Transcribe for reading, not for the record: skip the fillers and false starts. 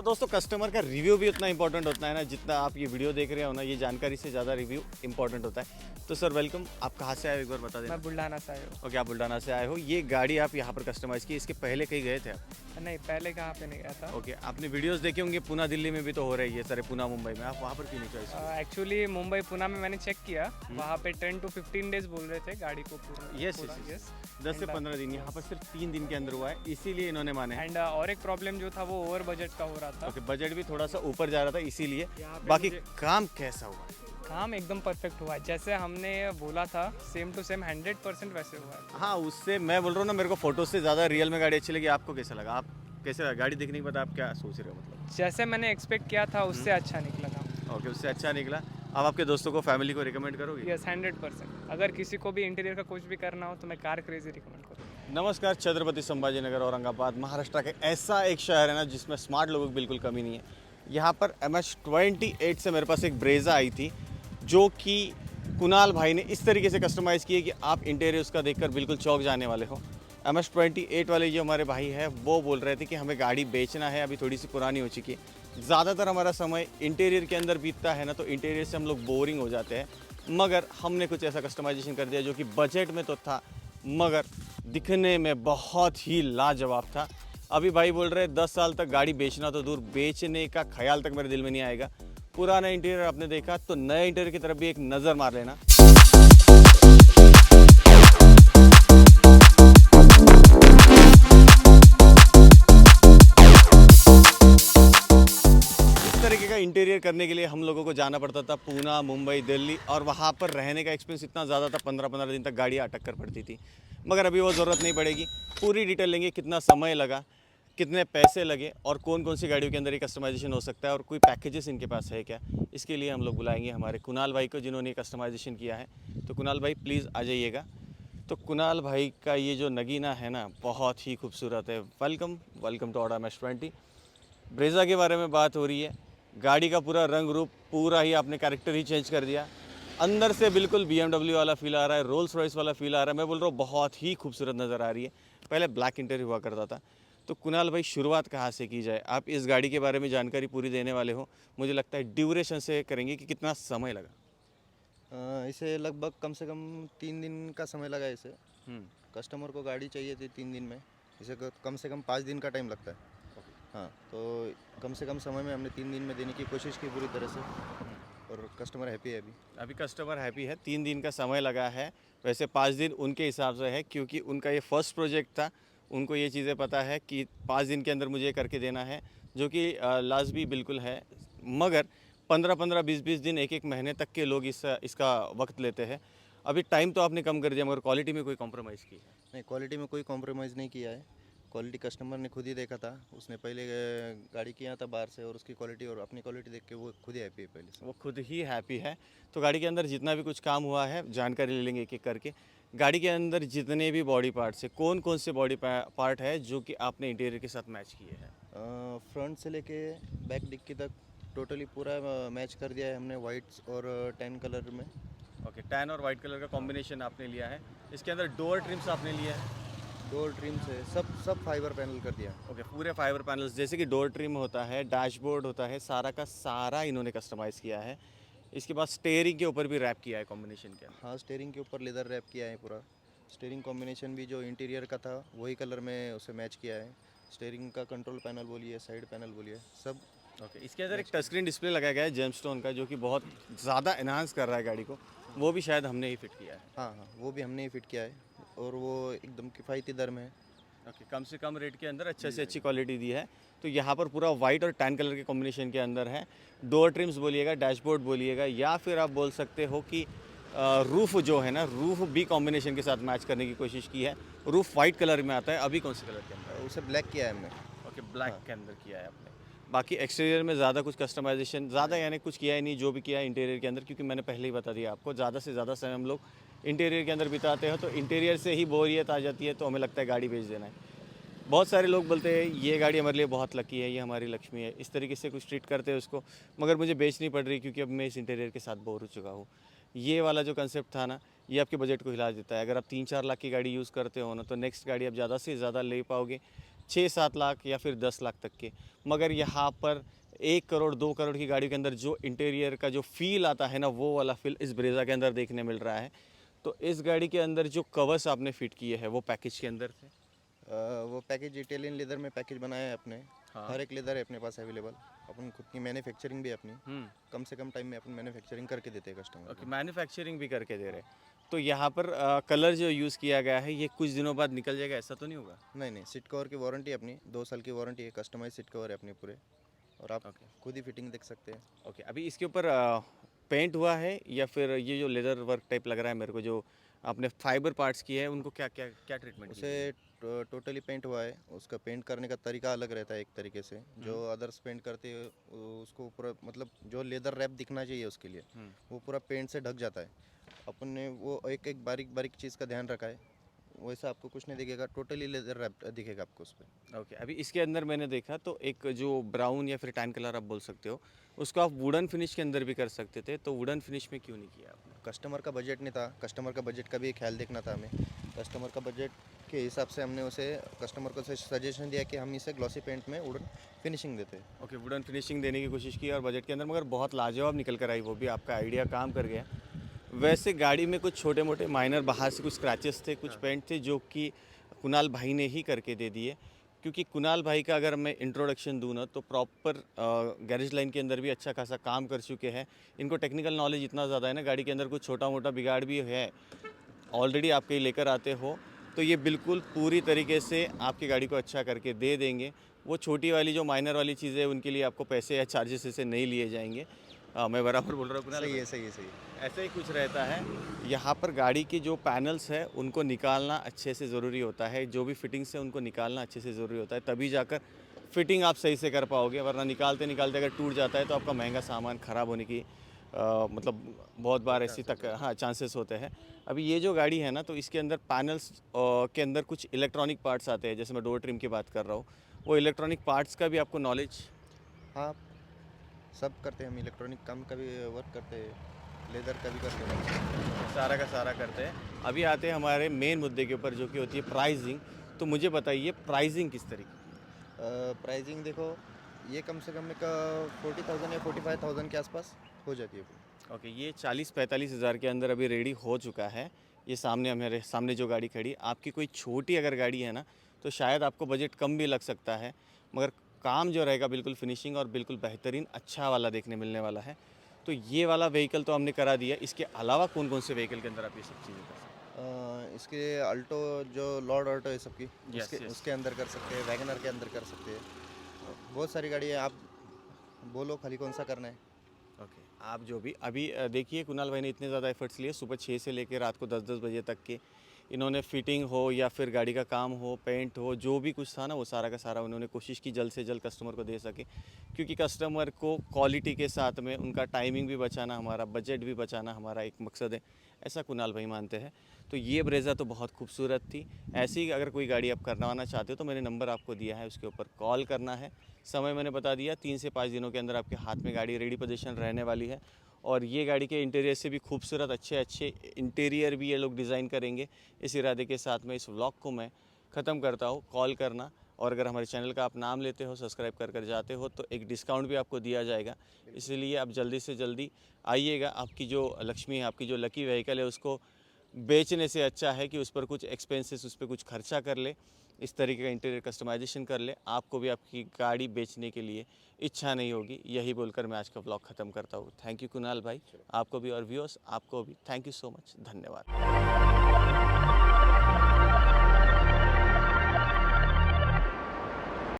दोस्तों कस्टमर का रिव्यू भी उतना इंपॉर्टेंट होता है ना जितना आप ये वीडियो देख रहे हो ना, ये जानकारी से ज़्यादा रिव्यू इंपॉर्टेंट होता है। तो सर वेलकम, आप कहाँ से आए हो एक बार बता देना। मैं बुल्ढाना से आया हूँ। ओके, आप बुल्ढाना से आए हो। ये गाड़ी आप यहाँ पर कस्टमाइज़ की, इसके पहले कहीं गए थे आप? नहीं, पहले कहाँ पे नहीं गया था। ओके, आपने वीडियोस देखे होंगे, पुणे दिल्ली में भी तो हो रही है सर, पुणे मुंबई में, आप वहाँ पर क्यों नहीं चॉइस किए? एक्चुअली मुंबई पुणे में मैंने चेक किया, वहाँ पे 10 to 15 डेज बोल रहे थे गाड़ी को पूरा। यस यस यस, 10 से 15 दिन, यहाँ पर सिर्फ 3 दिन के अंदर हुआ है, इसीलिए इन्होंने माने हैं। एंड और एक प्रॉब्लम जो था वो ओवर बजट का हो रहा था। ओके, बजट भी थोड़ा सा ऊपर जा रहा था इसीलिए। यहाँ पे बाकी काम कैसा हुआ? काम एकदम परफेक्ट हुआ है, जैसे हमने बोला था सेम टू सेम 100% वैसे हुआ है। हाँ, उससे मैं बोल रहा हूँ ना, मेरे को फोटो से ज़्यादा रियल में गाड़ी अच्छी लगी। आपको कैसा लगा? आप कैसे लगा गाड़ी देखने के बाद, आप क्या सोच रहे हो मतलब? जैसे मैंने एक्सपेक्ट किया था उससे अच्छा निकला था। ओके, उससे अच्छा निकला। अब आपके दोस्तों को, फैमिली को रिकमेंड करोगे? यस, 100%। अगर किसी को भी इंटीरियर का कुछ भी करना हो तो मैं कार क्रेजी रिकमेंड करूँगा। नमस्कार, छत्रपति संभाजीनगर औरंगाबाद महाराष्ट्र का ऐसा एक शहर है ना जिसमें स्मार्ट लोगों की बिल्कुल कमी नहीं है। यहाँ पर MS28 से मेरे पास एक ब्रेजा आई थी जो कि कुणाल भाई ने इस तरीके से कस्टमाइज़ की है कि आप इंटीरियर उसका देखकर बिल्कुल चौंक जाने वाले हो। MS28 वाले जो हमारे भाई हैं वो बोल रहे थे कि हमें गाड़ी बेचना है, अभी थोड़ी सी पुरानी हो चुकी है। ज़्यादातर हमारा समय इंटीरियर के अंदर बीतता है ना, तो इंटीरियर से हम लोग बोरिंग हो जाते हैं। मगर हमने कुछ ऐसा कस्टमाइजेशन कर दिया जो कि बजट में तो था मगर दिखने में बहुत ही लाजवाब था। अभी भाई बोल रहे 10 साल तक गाड़ी बेचना तो दूर, बेचने का ख्याल तक मेरे दिल में नहीं आएगा। पुराना इंटीरियर आपने देखा तो नए इंटीरियर की तरफ भी एक नज़र मार लेना। इस तरीके का इंटीरियर करने के लिए हम लोगों को जाना पड़ता था पुणे, मुंबई, दिल्ली, और वहाँ पर रहने का एक्सपेंस इतना ज़्यादा था, 15-15 दिन तक गाड़ी अटक कर पड़ती थी। मगर अभी वो ज़रूरत नहीं पड़ेगी। पूरी डिटेल लेंगे, कितना समय लगा, कितने पैसे लगे और कौन कौन सी गाड़ियों के अंदर ये कस्टमाइजेशन हो सकता है और कोई पैकेजेस इनके पास है क्या, इसके लिए हम लोग बुलाएंगे हमारे कुणाल भाई को जिन्होंने कस्टमाइजेशन किया है। तो कुणाल भाई प्लीज़ आ जाइएगा। तो कुणाल भाई का ये जो नगीना है ना, बहुत ही खूबसूरत है। Welcome welcome to MS20। Brezza के बारे में बात हो रही है। गाड़ी का पूरा रंग रूप, पूरा ही आपने कैरेक्टर ही चेंज कर दिया। अंदर से बिल्कुल BMW वाला फील आ रहा है, रोल्स रॉयस वाला फील आ रहा है। मैं बोल रहा हूँ बहुत ही खूबसूरत नज़र आ रही है। पहले ब्लैक इंटीरियर हुआ करता था। तो कुणाल भाई शुरुआत कहाँ से की जाए? आप इस गाड़ी के बारे में जानकारी पूरी देने वाले हो, मुझे लगता है ड्यूरेशन से करेंगे कि कितना समय लगा। इसे लगभग कम से कम 3 दिन का समय लगा इसे। कस्टमर को गाड़ी चाहिए थी 3 दिन में, इसे कम से कम 5 दिन का टाइम लगता है। हाँ, तो कम से कम समय में हमने 3 दिन में देने की कोशिश की पूरी तरह से, और कस्टमर हैप्पी है अभी। कस्टमर हैप्पी है। 3 दिन का समय लगा है, वैसे 5 दिन उनके हिसाब से है क्योंकि उनका ये फर्स्ट प्रोजेक्ट था। उनको ये चीज़ें पता है कि 5 दिन के अंदर मुझे ये करके देना है, जो कि लाजमी बिल्कुल है। मगर 15-15, 20-20 दिन, 1-1 महीने तक के लोग इसका वक्त लेते हैं। अभी टाइम तो आपने कम कर दिया मगर क्वालिटी में कोई कॉम्प्रोमाइज़ की है? नहीं, क्वालिटी में कोई कॉम्प्रोमाइज़ नहीं किया है। क्वालिटी कस्टमर ने खुद ही देखा था, उसने पहले गाड़ी किया था बाहर से, और उसकी क्वालिटी और अपनी क्वालिटी देख के वो खुद ही हैप्पी है पहले से। वो खुद ही हैप्पी है। तो गाड़ी के अंदर जितना भी कुछ काम हुआ है जानकारी ले लेंगे एक एक करके। गाड़ी के अंदर जितने भी बॉडी पार्ट्स है, कौन कौन से बॉडी पार्ट है जो कि आपने इंटीरियर के साथ मैच किए हैं? फ्रंट से लेके बैक डिक्की तक टोटली पूरा मैच कर दिया है हमने, वाइट और टैन कलर में। ओके, टैन और वाइट कलर का कॉम्बिनेशन आपने लिया है। इसके अंदर डोर ट्रिम्स आपने लिया है? डोर ट्रिम से सब फाइबर पैनल कर दिया। ओके, पूरे फाइबर पैनल्स, जैसे कि डोर ट्रिम होता है, डैशबोर्ड होता है, सारा का सारा इन्होंने कस्टमाइज़ किया है। इसके बाद स्टेयरिंग के ऊपर भी रैप किया है कॉम्बिनेशन के अंदर। हाँ, स्टीयरिंग के ऊपर लेदर रैप किया है पूरा। स्टीयरिंग कॉम्बिनेशन भी जो इंटीरियर का था वही कलर में उसे मैच किया है। स्टीयरिंग का कंट्रोल पैनल बोलिए, साइड पैनल बोलिए, सब। ओके, इसके अंदर एक टच स्क्रीन डिस्प्ले लगाया गया है जेमस्टोन का, जो कि बहुत ज़्यादा एनहांस कर रहा है गाड़ी को। वो भी शायद हमने ही फिट किया है। हाँ हाँ, वो भी हमने ही फिट किया है, और वो एकदम किफ़ायती दर में है। ओके, कम से कम रेट के अंदर अच्छे से अच्छी क्वालिटी दी है। तो यहाँ पर पूरा वाइट और टैन कलर के कॉम्बिनेशन के अंदर है। डोर ट्रिम्स बोलिएगा, डैशबोर्ड बोलिएगा, या फिर आप बोल सकते हो कि रूफ़ जो है ना, रूफ़ भी कॉम्बिनेशन के साथ मैच करने की कोशिश की है। रूफ़ वाइट कलर में आता है, अभी कौन से कलर के अंदर? उसे ब्लैक किया है हमने। ओके, ब्लैक के अंदर किया है आपने। बाकी एक्सटीरियर में ज़्यादा कुछ कस्टमाइजेशन, ज़्यादा यानी कुछ किया ही नहीं, जो भी किया है इंटीरियर के अंदर, क्योंकि मैंने पहले ही बता दिया आपको, ज़्यादा से ज़्यादा समय हम लोग इंटीरियर के अंदर बिताते हैं, तो इंटीरियर से ही बोरियत आ जाती है, तो हमें लगता है गाड़ी बेच देना है। बहुत सारे लोग बोलते हैं ये गाड़ी हमारे लिए बहुत लकी है, ये हमारी लक्ष्मी है, इस तरीके से कुछ ट्रीट करते हैं उसको। मगर मुझे बेचनी पड़ रही क्योंकि अब मैं इस इंटीरियर के साथ बोर हो चुका हूँ। ये वाला जो कंसेप्ट था ना, ये आपके बजट को हिला देता है। अगर आप 3-4 लाख की गाड़ी यूज़ करते हो ना, तो नेक्स्ट गाड़ी आप ज़्यादा से ज़्यादा ले पाओगे 6-7 लाख या फिर 10 लाख तक के। मगर यहाँ पर 1 करोड़ 2 करोड़ की गाड़ी के अंदर जो इंटीरियर का जो फील आता है ना, वो वाला फील इस ब्रेज़ा के अंदर देखने मिल रहा है। तो इस गाड़ी के अंदर जो कवर्स आपने फिट किए हैं वो पैकेज के अंदर थे? वो पैकेज इटालियन लेदर में पैकेज बनाया है अपने। हाँ। हर एक लेदर है अपने पास अवेलेबल। अपन खुद की मैन्युफैक्चरिंग भी है अपनी। कम से कम टाइम में अपन मैन्युफैक्चरिंग करके देते हैं कस्टमर ओके, मैन्युफैक्चरिंग भी करके दे रहे हैं। तो यहाँ पर कलर जो यूज़ किया गया है ये कुछ दिनों बाद निकल जाएगा, ऐसा तो नहीं होगा? नहीं, सीट कवर की वारंटी अपनी 2 साल की वारंटी है। कस्टमाइज सीट कवर है अपने पूरे, और आप खुद ही फिटिंग देख सकते हैं। ओके, अभी इसके ऊपर पेंट हुआ है या फिर ये जो लेदर वर्क टाइप लग रहा है मेरे को, जो आपने फाइबर पार्ट्स किए हैं उनको क्या क्या क्या ट्रीटमेंट उसे टोटली पेंट हुआ है। उसका पेंट करने का तरीका अलग रहता है एक तरीके से। जो अदर्स पेंट करते हैं उसको पूरा, मतलब जो लेदर रैप दिखना चाहिए उसके लिए वो पूरा पेंट से ढक जाता है। अपन ने वो एक एक बारीक बारीक चीज़ का ध्यान रखा है। वैसा आपको कुछ नहीं दिखेगा, टोटली लेदर रैप दिखेगा आपको उस पर। ओके, अभी इसके अंदर मैंने देखा तो एक जो ब्राउन या फिर टैन कलर आप बोल सकते हो, उसको आप वुडन फिनिश के अंदर भी कर सकते थे, तो वुडन फिनिश में क्यों नहीं किया आपने? कस्टमर का बजट नहीं था, कस्टमर का बजट का भी ख्याल देखना था हमें। कस्टमर का बजट के हिसाब से हमने उसे कस्टमर को सजेशन दिया कि हम इसे ग्लॉसी पेंट में वुडन फिनिशिंग देते हैं। ओके, वुडन फिनिशिंग देने की कोशिश की और बजट के अंदर, मगर बहुत लाजवाब निकल कर आई, वो भी आपका आइडिया काम कर गया। वैसे गाड़ी में कुछ छोटे मोटे माइनर बाहर से कुछ स्क्रैचेस थे, कुछ पेंट थे जो कि कुणाल भाई ने ही करके दे दिए। क्योंकि कुणाल भाई का अगर मैं इंट्रोडक्शन दूँ ना तो प्रॉपर गैरेज लाइन के अंदर भी अच्छा खासा काम कर चुके हैं। इनको टेक्निकल नॉलेज इतना ज़्यादा है ना, गाड़ी के अंदर कुछ छोटा मोटा बिगाड़ भी है ऑलरेडी आपके लेकर आते हो तो ये बिल्कुल पूरी तरीके से आपकी गाड़ी को अच्छा करके दे देंगे। वो छोटी वाली जो माइनर वाली चीज़ें उनके लिए आपको पैसे या चार्जेस ऐसे नहीं लिए जाएंगे। मैं बराबर बोल रहा हूँ कुणाल? सही है, सही है, सही है। ऐसा ही कुछ रहता है। यहाँ पर गाड़ी के जो पैनल्स है उनको निकालना अच्छे से ज़रूरी होता है, जो भी फिटिंग्स है उनको निकालना अच्छे से ज़रूरी होता है, तभी जाकर फिटिंग आप सही से कर पाओगे। वरना निकालते निकालते अगर टूट जाता है तो आपका महंगा सामान ख़राब होने की मतलब बहुत बार ऐसी तक हाँ चांसेस होते हैं। अभी ये जो गाड़ी है ना तो इसके अंदर पैनल्स के अंदर कुछ इलेक्ट्रॉनिक पार्ट्स आते हैं, जैसे मैं डोर ट्रिम की बात कर रहा हूँ, वो इलेक्ट्रॉनिक पार्ट्स का भी आपको नॉलेज? हाँ, सब करते हैं हम। इलेक्ट्रॉनिक काम का भी वर्क करते हैं, लेदर का भी करते हैं, सारा का सारा करते हैं। अभी आते हैं हमारे मेन मुद्दे के ऊपर जो कि होती है प्राइसिंग। तो मुझे बताइए प्राइसिंग किस तरीके? प्राइसिंग देखो, ये कम से कम एक 40,000 या 45,000 के आसपास हो जाती है। ओके, ये 40-45 हज़ार के अंदर अभी रेडी हो चुका है। ये सामने हमारे सामने जो गाड़ी खड़ी, आपकी कोई छोटी अगर गाड़ी है ना तो शायद आपको बजट कम भी लग सकता है, मगर काम जो रहेगा बिल्कुल फिनिशिंग और बिल्कुल बेहतरीन अच्छा वाला देखने मिलने वाला है। तो ये वाला व्हीकल तो हमने करा दिया, इसके अलावा कौन कौन से व्हीकल के अंदर आप ये सब चीज़ें कर सकते हैं? इसके अल्टो जो लॉर्ड ऑल्टो है सबकी, Yes, yes. उसके अंदर कर सकते हैं, वैगनर के अंदर कर सकते हैं। बहुत सारी गाड़ी है, आप बोलो खाली कौन सा करना है। ओके, आप जो भी अभी देखिए कुणाल भाई ने इतने ज़्यादा एफर्ट्स लिए, सुबह 6 से लेकर रात को 10-10 बजे तक के इन्होंने फिटिंग हो या फिर गाड़ी का काम हो, पेंट हो, जो भी कुछ था ना वो सारा का सारा उन्होंने कोशिश की जल्द से जल्द कस्टमर को दे सके। क्योंकि कस्टमर को क्वालिटी के साथ में उनका टाइमिंग भी बचाना, हमारा बजट भी बचाना हमारा एक मकसद है, ऐसा कुणाल भाई मानते हैं। तो ये ब्रेज़ा तो बहुत खूबसूरत थी। ऐसी ही अगर कोई गाड़ी आप करवाना चाहते हो तो मैंने नंबर आपको दिया है, उसके ऊपर कॉल करना है। समय मैंने बता दिया, 3 से 5 दिनों के अंदर आपके हाथ में गाड़ी रेडी पोजीशन रहने वाली है। और ये गाड़ी के इंटीरियर से भी खूबसूरत अच्छे इंटीरियर भी ये लोग डिज़ाइन करेंगे। इस इरादे के साथ में इस व्लॉग को मैं ख़त्म करता हूँ। कॉल करना, और अगर हमारे चैनल का आप नाम लेते हो, सब्सक्राइब कर जाते हो तो एक डिस्काउंट भी आपको दिया जाएगा। इसलिए आप जल्दी से जल्दी आइएगा। आपकी जो लक्ष्मी है, आपकी जो लकी व्हीकल है, उसको बेचने से अच्छा है कि उस पर कुछ एक्सपेंसेस, उस पर कुछ खर्चा कर ले, इस तरीके का इंटीरियर कस्टमाइजेशन कर ले, आपको भी आपकी गाड़ी बेचने के लिए इच्छा नहीं होगी। यही बोलकर मैं आज का व्लॉग ख़त्म करता हूँ। थैंक यू कुणाल भाई, आपको भी, और व्यूअर्स आपको भी थैंक यू सो मच, धन्यवाद।